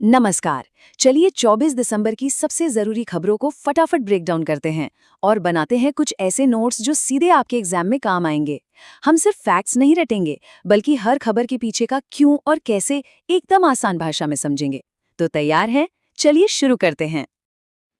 नमस्कार। चलिए 24 दिसंबर की सबसे जरूरी खबरों को फटाफट ब्रेक डाउन करते हैं और बनाते हैं कुछ ऐसे नोट्स जो सीधे आपके एग्जाम में काम आएंगे। हम सिर्फ फैक्ट्स नहीं रटेंगे, बल्कि हर खबर के पीछे का क्यों और कैसे एकदम आसान भाषा में समझेंगे। तो तैयार हैं? चलिए शुरू करते हैं।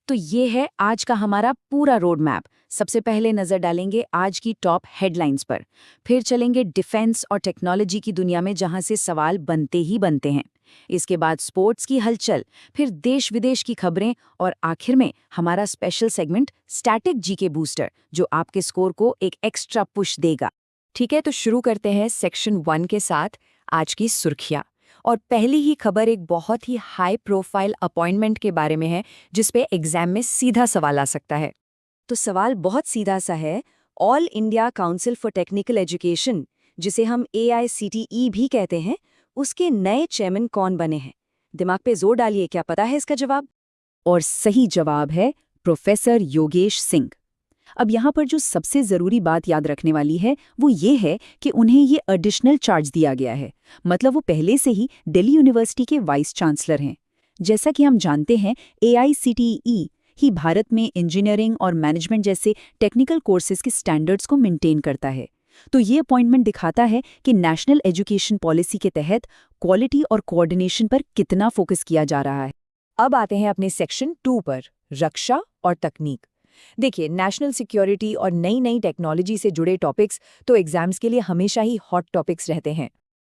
तो ये है आज का हमारा पूरा रोड मैप। सबसे पहले नजर डालेंगे आज की टॉप हेडलाइंस पर, फिर चलेंगे डिफेंस और टेक्नोलॉजी की दुनिया में जहां से सवाल बनते ही बनते हैं। इसके बाद स्पोर्ट्स की हलचल, फिर देश विदेश की खबरें और आखिर में हमारा special segment static GK booster, जो आपके स्कोर को एक एक्स्ट्रा पुश देगा। ठीक है, तो शुरू करते हैं सेक्शन 1 के साथ आज की सुर्खियां। और पहली ही खबर एक बहुत ही हाई प्रोफाइल अपॉइंटमेंट के बारे में है, जिस पे एग्जाम में सीधा सवाल आ सकता है। तो सवाल बहुत सीधा सा है। All India council for technical education, जिसे हम AICTE भी कहते हैं, उसके नए चेयरमैन कौन बने हैं? दिमाग पे जोर डालिए, क्या पता है इसका जवाब? और सही जवाब है प्रोफेसर योगेश सिंह। अब यहाँ पर जो सबसे ज़रूरी बात याद रखने वाली है वो ये है कि उन्हें ये एडिशनल चार्ज दिया गया है। मतलब वो पहले से ही दिल्ली यूनिवर्सिटी के वाइस चांसलर हैं। जैसा कि हम जानते हैं, AICTE ही भारत में इंजीनियरिंग और मैनेजमेंट जैसे टेक्निकल कोर्सेज के स्टैंडर्ड्स को मेंटेन करता है। तो ये अपॉइंटमेंट दिखाता है कि नेशनल एजुकेशन पॉलिसी के तहत क्वालिटी और कोऑर्डिनेशन पर कितना फोकस किया जा रहा है। अब आते हैं अपने सेक्शन 2 पर, रक्षा और तकनीक। देखिए, नेशनल सिक्योरिटी और नई नई टेक्नोलॉजी से जुड़े टॉपिक्स तो एग्जाम्स के लिए हमेशा ही हॉट टॉपिक्स रहते हैं।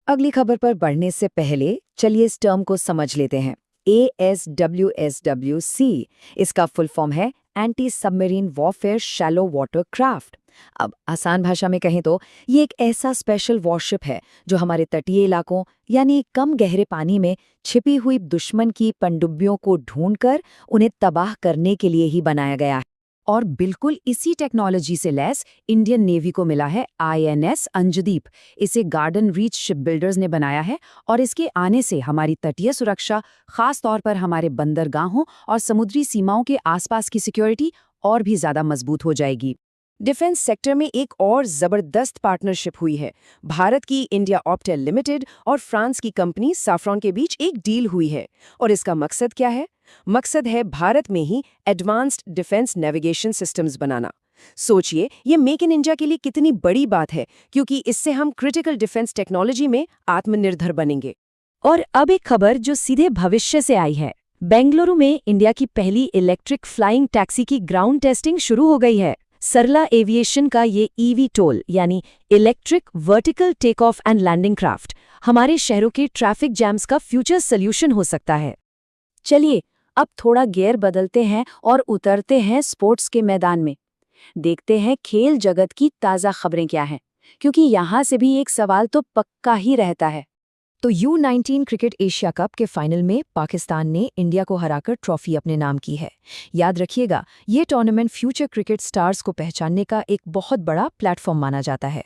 अगली खबर पर बढ़ने से पहले चलिए इस टर्म को समझ लेते हैं। ASWSWC, इसका फुल फॉर्म है anti submarine warfare shallow water craft. अब आसान भाषा में कहें तो ये एक ऐसा स्पेशल वॉरशिप है जो हमारे तटीय इलाकों यानी कम गहरे पानी में छिपी हुई दुश्मन की पनडुब्बियों को ढूंढकर उन्हें तबाह करने के लिए ही बनाया गया है। और बिल्कुल इसी टेक्नोलॉजी से लैस इंडियन नेवी को मिला है INS अंजदीप। इसे गार्डन रीच शिप बिल्डर्स ने बनाया है और इसके आने से हमारी तटीय सुरक्षा, खास तौर पर हमारे बंदरगाहों और समुद्री सीमाओं के आसपास की सिक्योरिटी और भी ज्यादा मजबूत हो जाएगी। डिफेंस सेक्टर में एक और जबरदस्त पार्टनरशिप हुई है। भारत की इंडिया ऑप्टेल लिमिटेड और फ्रांस की कंपनी सैफ्रॉन के बीच एक डील हुई है। और इसका मकसद क्या है? मकसद है भारत में ही एडवांस्ड डिफेंस नेविगेशन सिस्टम्स बनाना। सोचिए, ये मेक इन इंडिया के लिए कितनी बड़ी बात है, क्योंकि इससे हम क्रिटिकल डिफेंस टेक्नोलॉजी में आत्मनिर्भर बनेंगे। और अब एक खबर जो सीधे भविष्य से आई है। बेंगलुरु में इंडिया की पहली इलेक्ट्रिक फ्लाइंग टैक्सी की ग्राउंड टेस्टिंग शुरू हो गई है। सरला एविएशन का ये eVTOL यानी electric vertical take off and landing craft हमारे शहरों के ट्रैफिक जैम्स का फ्यूचर सॉल्यूशन हो सकता है। चलिए, अब थोड़ा गियर बदलते हैं और उतरते हैं स्पोर्ट्स के मैदान में। देखते हैं खेल जगत की ताज़ा खबरें क्या हैं, क्योंकि यहाँ से भी एक सवाल तो पक्का ही रहता है। तो U19 क्रिकेट एशिया कप के फाइनल में पाकिस्तान ने इंडिया को हराकर ट्रॉफी अपने नाम की है। याद रखिएगा, ये टूर्नामेंट फ्यूचर क्रिकेट स्टार्स को पहचानने का एक बहुत बड़ा प्लेटफॉर्म माना जाता है।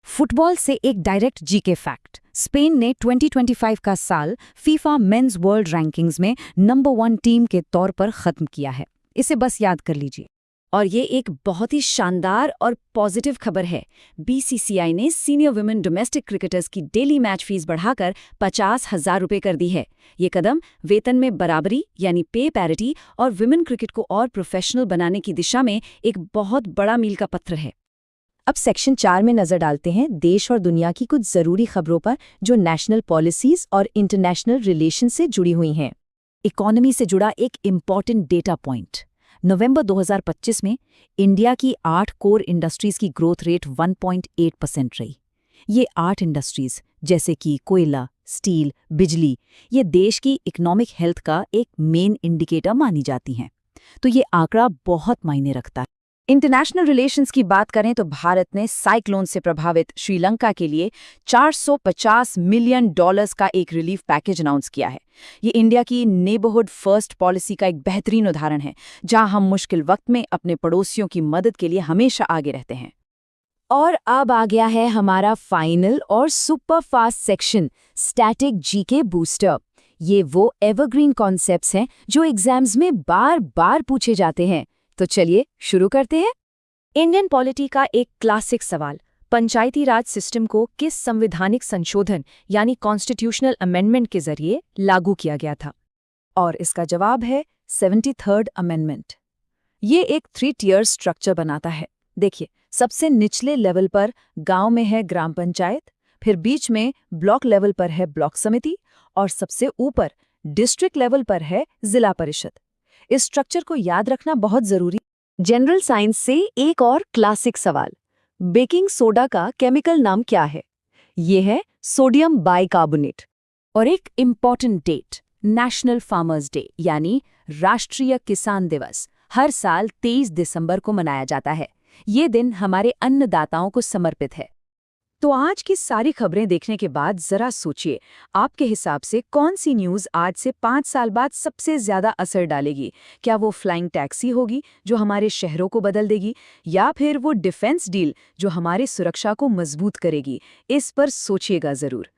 फुटबॉल से एक डायरेक्ट जीके फैक्ट। स्पेन ने 2025 का साल फीफा मेंस वर्ल्ड रैंकिंग्स में नंबर 1 टीम के तौर पर खत्म किया है। इसे बस याद कर लीजिए। और ये एक बहुत ही शानदार और पॉजिटिव खबर है। BCCI ने सीनियर वुमेन डोमेस्टिक क्रिकेटर्स की डेली मैच फीस बढ़ाकर 50,000 रुपये कर दी है। ये कदम वेतन में बराबरी यानी पे पैरिटी और वुमेन क्रिकेट को और प्रोफेशनल बनाने की दिशा में एक बहुत बड़ा मील का पत्थर है। अब सेक्शन 4 में नजर डालते हैं देश और दुनिया की कुछ जरूरी खबरों पर जो नेशनल पॉलिसीज और इंटरनेशनल रिलेशन से जुड़ी हुई हैं। इकोनॉमी से जुड़ा एक इम्पॉर्टेंट डेटा पॉइंट। नवंबर 2025 में इंडिया की 8 कोर इंडस्ट्रीज की ग्रोथ रेट 1.8% रही। ये 8 इंडस्ट्रीज जैसे कि कोयला, स्टील, बिजली, ये देश की इकोनॉमिक हेल्थ का एक मेन इंडिकेटर मानी जाती हैं। तो ये आंकड़ा बहुत मायने रखता है। इंटरनेशनल रिलेशंस की बात करें तो भारत ने साइक्लोन से प्रभावित श्रीलंका के लिए $450 मिलियन का एक रिलीफ पैकेज अनाउंस किया है। ये इंडिया की नेबरहुड फर्स्ट पॉलिसी का एक बेहतरीन उदाहरण है, जहां हम मुश्किल वक्त में अपने पड़ोसियों की मदद के लिए हमेशा आगे रहते हैं। और अब आ गया है हमारा फाइनल और super fast section, static GK booster. ये वो एवरग्रीन कॉन्सेप्ट्स हैं जो एग्जाम्स में बार बार पूछे जाते हैं। तो चलिए शुरू करते हैं। इंडियन पॉलिटी का एक क्लासिक सवाल, पंचायती राज सिस्टम को किस संवैधानिक संशोधन यानी कॉन्स्टिट्यूशनल अमेंडमेंट के जरिए लागू किया गया था? और इसका जवाब है 73rd अमेंडमेंट। ये एक 3 tier स्ट्रक्चर बनाता है। देखिए, सबसे निचले लेवल पर गांव में है ग्राम पंचायत, फिर बीच में ब्लॉक लेवल पर है ब्लॉक समिति और सबसे ऊपर डिस्ट्रिक्ट लेवल पर है जिला परिषद। इस स्ट्रक्चर को याद रखना बहुत जरूरी। जनरल साइंस से एक और क्लासिक सवाल, बेकिंग सोडा का केमिकल नाम क्या है? ये है सोडियम बाइकार्बोनेट। और एक important date, national farmers day यानी राष्ट्रीय किसान दिवस हर साल 23 दिसंबर को मनाया जाता है। ये दिन हमारे अन्नदाताओं को समर्पित है। तो आज की सारी खबरें देखने के बाद जरा सोचिए, आपके हिसाब से कौन सी न्यूज़ आज से 5 साल बाद सबसे ज्यादा असर डालेगी? क्या वो फ्लाइंग टैक्सी होगी जो हमारे शहरों को बदल देगी, या फिर वो डिफेंस डील जो हमारे सुरक्षा को मजबूत करेगी? इस पर सोचिएगा जरूर।